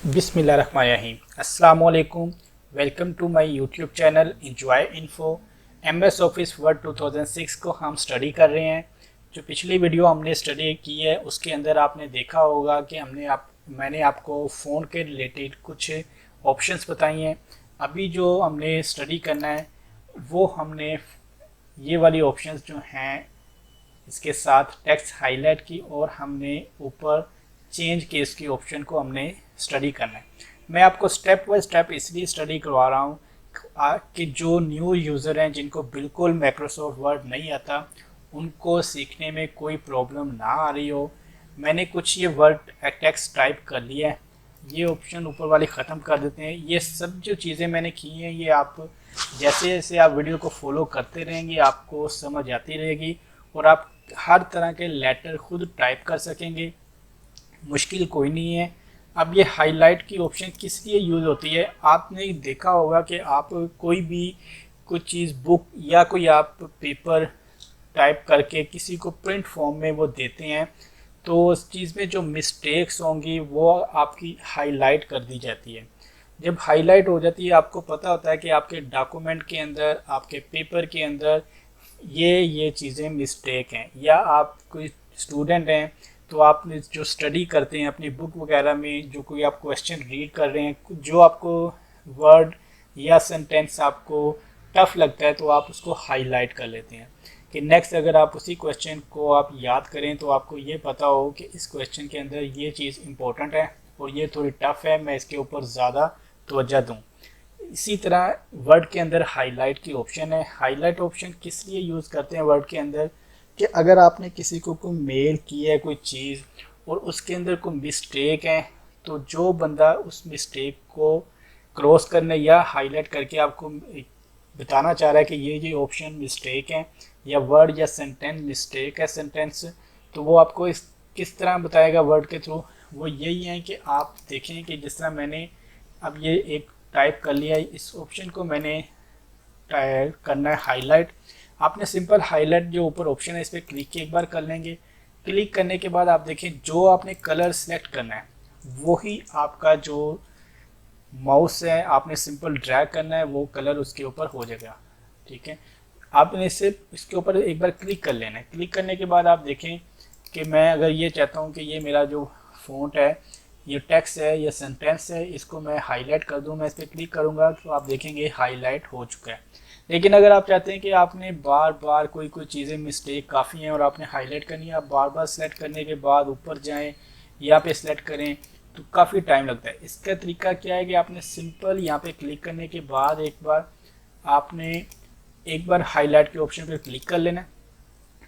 बिस्मिल्लाहिर्रहमानिर्रहीम। अस्सलाम वालेकुम। Welcome to my YouTube channel enjoy info. MS Office Word 2006 को हम स्टडी कर रहे हैं। जो पिछली वीडियो हमने स्टडी की है उसके अंदर आपने देखा होगा कि मैंने आपको फ़ोन के रिलेटेड कुछ ऑप्शंस बताई हैं। अभी जो हमने स्टडी करना है वो हमने ये वाली ऑप्शंस जो हैं इसके साथ टेक्स्ट हाईलाइट की और हमने ऊपर चेंज केस की ऑप्शन को हमने स्टडी करना है। मैं आपको स्टेप बाय स्टेप इसलिए स्टडी करवा रहा हूँ कि जो न्यू यूज़र हैं जिनको बिल्कुल माइक्रोसॉफ्ट वर्ड नहीं आता उनको सीखने में कोई प्रॉब्लम ना आ रही हो। मैंने कुछ ये वर्ड टेक्स्ट टाइप कर लिया है, ये ऑप्शन ऊपर वाले ख़त्म कर देते हैं। ये सब जो चीज़ें मैंने की हैं ये आप जैसे जैसे आप वीडियो को फॉलो करते रहेंगे आपको समझ आती रहेगी और आप हर तरह के लेटर खुद टाइप कर सकेंगे, मुश्किल कोई नहीं है। अब ये हाईलाइट की ऑप्शन किस लिए यूज़ होती है, आपने देखा होगा कि आप कोई भी कुछ चीज़ बुक या कोई आप पेपर टाइप करके किसी को प्रिंट फॉर्म में वो देते हैं तो उस चीज़ में जो मिस्टेक्स होंगी वो आपकी हाईलाइट कर दी जाती है। जब हाईलाइट हो जाती है आपको पता होता है कि आपके डॉक्यूमेंट के अंदर आपके पेपर के अंदर ये चीज़ें मिस्टेक हैं, या आप कोई स्टूडेंट हैं तो आप जो स्टडी करते हैं अपनी बुक वगैरह में जो कोई आप क्वेश्चन रीड कर रहे हैं जो आपको वर्ड या सेंटेंस आपको टफ लगता है तो आप उसको हाईलाइट कर लेते हैं कि नेक्स्ट अगर आप उसी क्वेश्चन को आप याद करें तो आपको ये पता हो कि इस क्वेश्चन के अंदर ये चीज़ इंपॉर्टेंट है और ये थोड़ी टफ है, मैं इसके ऊपर ज़्यादा तवज्जो दूँ। इसी तरह वर्ड के अंदर हाईलाइट की ऑप्शन है। हाईलाइट ऑप्शन किस लिए यूज़ करते हैं वर्ड के अंदर कि अगर आपने किसी को मेल की है कोई चीज़ और उसके अंदर कोई मिस्टेक है तो जो बंदा उस मिस्टेक को क्रॉस करने या हाईलाइट करके आपको बताना चाह रहा है कि ये ऑप्शन मिस्टेक है या वर्ड या सेंटेंस मिस्टेक है सेंटेंस, तो वो आपको किस तरह बताएगा वर्ड के थ्रू। वो यही है कि आप देखें कि जिस तरह मैंने अब ये एक टाइप कर लिया है, इस ऑप्शन को मैंने करना है हाईलाइट। आपने सिंपल हाईलाइट जो ऊपर ऑप्शन है इस पर क्लिक एक बार कर लेंगे। क्लिक करने के बाद आप देखें जो आपने कलर सेलेक्ट करना है वही आपका जो माउस है आपने सिंपल ड्रैग करना है वो कलर उसके ऊपर हो जाएगा। ठीक है, आपने सिर्फ इसके ऊपर एक बार क्लिक कर लेना है। क्लिक करने के बाद आप देखें कि मैं अगर ये चाहता हूँ कि ये मेरा जो फ़ॉन्ट है ये टेक्स्ट है या सेंटेंस है इसको मैं हाईलाइट कर दूँ, मैं इस पर क्लिक करूँगा तो आप देखेंगे हाईलाइट हो चुका है। लेकिन अगर आप चाहते हैं कि आपने बार बार कोई चीज़ें मिस्टेक काफ़ी हैं और आपने हाईलाइट करनी है, आप बार बार सेलेक्ट करने के बाद ऊपर जाएं यहाँ पे सेलेक्ट करें तो काफ़ी टाइम लगता है। इसका तरीका क्या है कि आपने सिंपल यहाँ पे क्लिक करने के बाद एक बार हाईलाइट के ऑप्शन पर क्लिक कर लेना।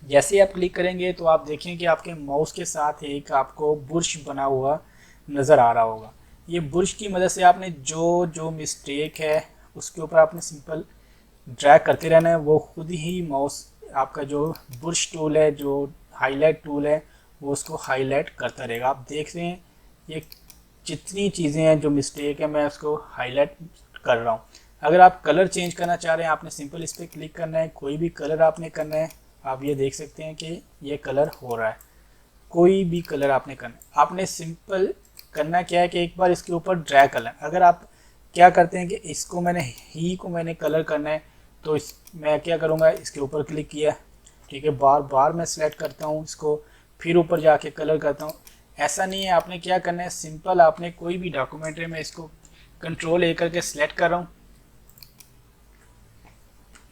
जैसे ही आप क्लिक करेंगे तो आप देखें कि आपके माउस के साथ एक आपको बुर्श बना हुआ नज़र आ रहा होगा। ये बुर्श की मदद से आपने जो जो मिस्टेक है उसके ऊपर आपने सिंपल ड्रैग करते रहना है, वो खुद ही माउस आपका जो बुर्श टूल है जो हाईलाइट टूल है वो उसको हाईलाइट करता रहेगा। आप देख रहे हैं ये जितनी चीज़ें हैं जो मिस्टेक है मैं उसको हाईलाइट कर रहा हूँ। अगर आप कलर चेंज करना चाह रहे हैं आपने सिंपल इस पर क्लिक करना है, कोई भी कलर आपने करना है। आप ये देख सकते हैं कि ये कलर हो रहा है, कोई भी कलर आपने करना है। आपने सिंपल करना क्या है कि एक बार इसके ऊपर ड्रैग करना है। अगर आप क्या करते हैं कि इसको मैंने कलर करना है तो मैं क्या करूँगा, इसके ऊपर क्लिक किया, ठीक है, बार बार मैं सेलेक्ट करता हूँ इसको, फिर ऊपर जाके कलर करता हूँ। ऐसा नहीं है, आपने क्या करना है सिंपल आपने कोई भी डॉक्यूमेंट है, मैं इसको कंट्रोल ए करके सेलेक्ट कर रहा हूँ।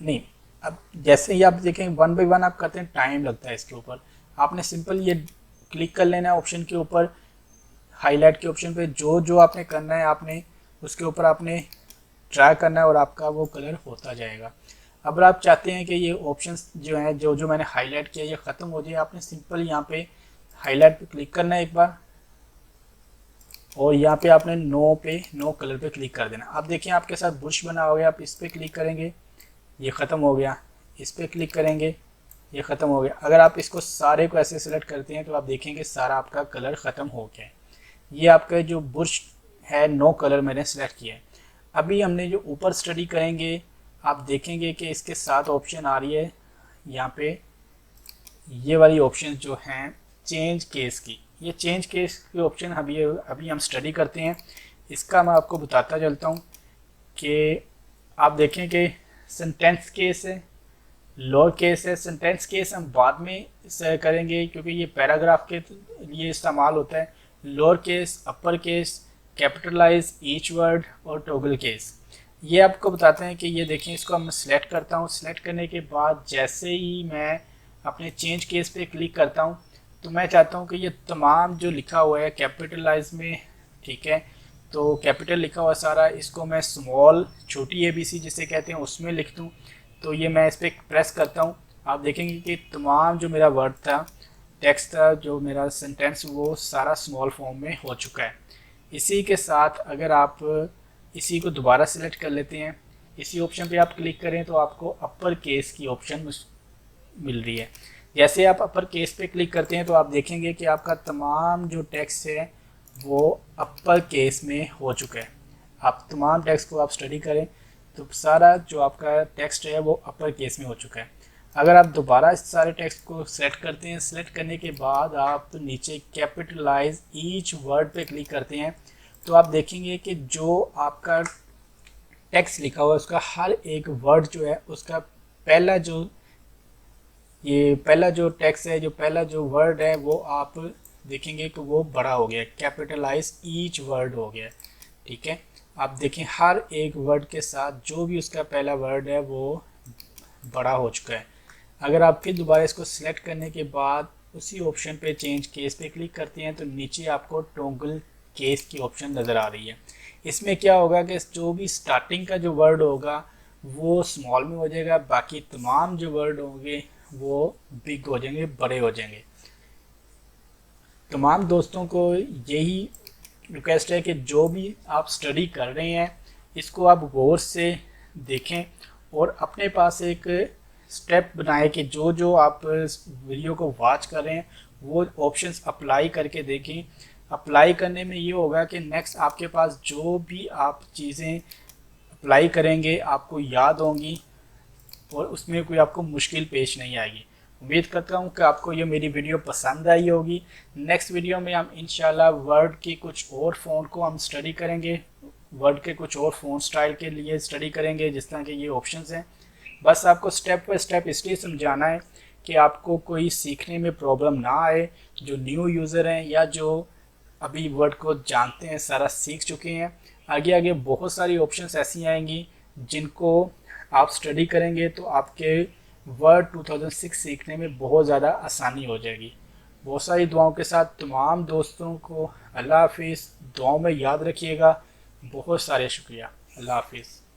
नहीं, अब जैसे ही आप देखें वन बाई वन आप करते हैं टाइम लगता है इसके ऊपर। आपने सिंपल ये क्लिक कर लेना है ऑप्शन के ऊपर, हाईलाइट के ऑप्शन पे जो जो आपने करना है आपने उसके ऊपर आपने ड्रैग करना है और आपका वो कलर होता जाएगा। अगर आप चाहते हैं कि ये ऑप्शंस जो हैं जो जो मैंने हाईलाइट किया ये ख़त्म हो जाए, आपने सिंपल यहाँ पे हाईलाइट पे क्लिक करना है एक बार और यहाँ पे आपने नो कलर पे क्लिक कर देना। आप देखिए आपके साथ बुश बना हो गया, आप इस पर क्लिक करेंगे ये ख़त्म हो गया, इस पर क्लिक करेंगे ये ख़त्म हो गया। अगर आप इसको सारे को ऐसे सेलेक्ट करते हैं तो आप देखेंगे सारा आपका कलर ख़त्म हो गया है। ये आपका जो बुश है नो कलर मैंने सेलेक्ट किया है। अभी हमने जो ऊपर स्टडी करेंगे आप देखेंगे कि इसके साथ ऑप्शन आ रही है यहाँ पे ये वाली ऑप्शन जो हैं चेंज केस की। ये चेंज केस की ऑप्शन अभी हम स्टडी करते हैं। इसका मैं आपको बताता चलता हूँ कि आप देखें कि सेंटेंस केस है, लोअर केस है। सेंटेंस केस हम बाद में करेंगे क्योंकि ये पैराग्राफ के लिए इस्तेमाल होता है। Lower case, upper case, capitalise each word और टॉगल केस, ये आपको बताते हैं कि ये देखें, इसको मैं सिलेक्ट करता हूँ। सिलेक्ट करने के बाद जैसे ही मैं अपने चेंज केस पे क्लिक करता हूँ तो मैं चाहता हूँ कि ये तमाम जो लिखा हुआ है कैपिटलाइज में, ठीक है, तो कैपिटल लिखा हुआ सारा, इसको मैं स्मॉल छोटी ABC जिसे कहते हैं उसमें लिख दूँ। तो ये मैं इस पर प्रेस करता हूँ, आप देखेंगे कि तमाम जो मेरा वर्ड था, टेक्स्ट था, जो मेरा सेंटेंस, वो सारा स्मॉल फॉर्म में हो चुका है। इसी के साथ अगर आप इसी को दोबारा सिलेक्ट कर लेते हैं, इसी ऑप्शन पे आप क्लिक करें तो आपको अपर केस की ऑप्शन मिल रही है। जैसे आप अपर केस पे क्लिक करते हैं तो आप देखेंगे कि आपका तमाम जो टेक्स्ट है वो अपर केस में हो चुका है। आप तमाम टेक्स्ट को आप स्टडी करें तो सारा जो आपका टेक्स्ट है वो अपर केस में हो चुका है। अगर आप दोबारा इस सारे टेक्स्ट को सेलेक्ट करते हैं, सेलेक्ट करने के बाद आप नीचे कैपिटलाइज ईच वर्ड पे क्लिक करते हैं तो आप देखेंगे कि जो आपका टेक्स्ट लिखा हुआ है उसका हर एक वर्ड जो है उसका पहला जो टेक्स्ट है, जो पहला जो वर्ड है, वो आप देखेंगे कि वो बड़ा हो गया, कैपिटलाइज ईच वर्ड हो गया, ठीक है। आप देखें हर एक वर्ड के साथ जो भी उसका पहला वर्ड है वो बड़ा हो चुका है। अगर आप फिर दोबारा इसको सिलेक्ट करने के बाद उसी ऑप्शन पे चेंज केस पे क्लिक करते हैं तो नीचे आपको टॉगल केस की ऑप्शन नज़र आ रही है। इसमें क्या होगा कि जो भी स्टार्टिंग का जो वर्ड होगा वो स्मॉल में हो जाएगा, बाकी तमाम जो वर्ड होंगे वो बिग हो जाएंगे, बड़े हो जाएंगे। तमाम दोस्तों को यही रिक्वेस्ट है कि जो भी आप स्टडी कर रहे हैं इसको आप गौर से देखें और अपने पास एक स्टेप बनाएं कि जो जो आप वीडियो को वॉच कर रहे हैं वो ऑप्शंस अप्लाई करके देखें। अप्लाई करने में ये होगा कि नेक्स्ट आपके पास जो भी आप चीज़ें अप्लाई करेंगे आपको याद होंगी और उसमें कोई आपको मुश्किल पेश नहीं आएगी। उम्मीद करता हूँ कि आपको ये मेरी वीडियो पसंद आई होगी। नेक्स्ट वीडियो में हम इंशाल्लाह वर्ड की कुछ और फ़ॉन्ट को हम स्टडी करेंगे, वर्ड के कुछ और फ़ॉन्ट स्टाइल के लिए स्टडी करेंगे, जिस तरह के ये ऑप्शंस हैं। बस आपको स्टेप बाय स्टेप इसलिए समझाना है कि आपको कोई सीखने में प्रॉब्लम ना आए। जो न्यू यूज़र हैं या जो अभी वर्ड को जानते हैं, सारा सीख चुके हैं, आगे आगे बहुत सारी ऑप्शंस ऐसी आएंगी जिनको आप स्टडी करेंगे तो आपके वर्ड 2006 सीखने में बहुत ज़्यादा आसानी हो जाएगी। बहुत सारी दुआओं के साथ तमाम दोस्तों को अल्लाह हाफिज़, दुआओं में याद रखिएगा। बहुत सारे शुक्रिया। अल्लाह हाफिज़।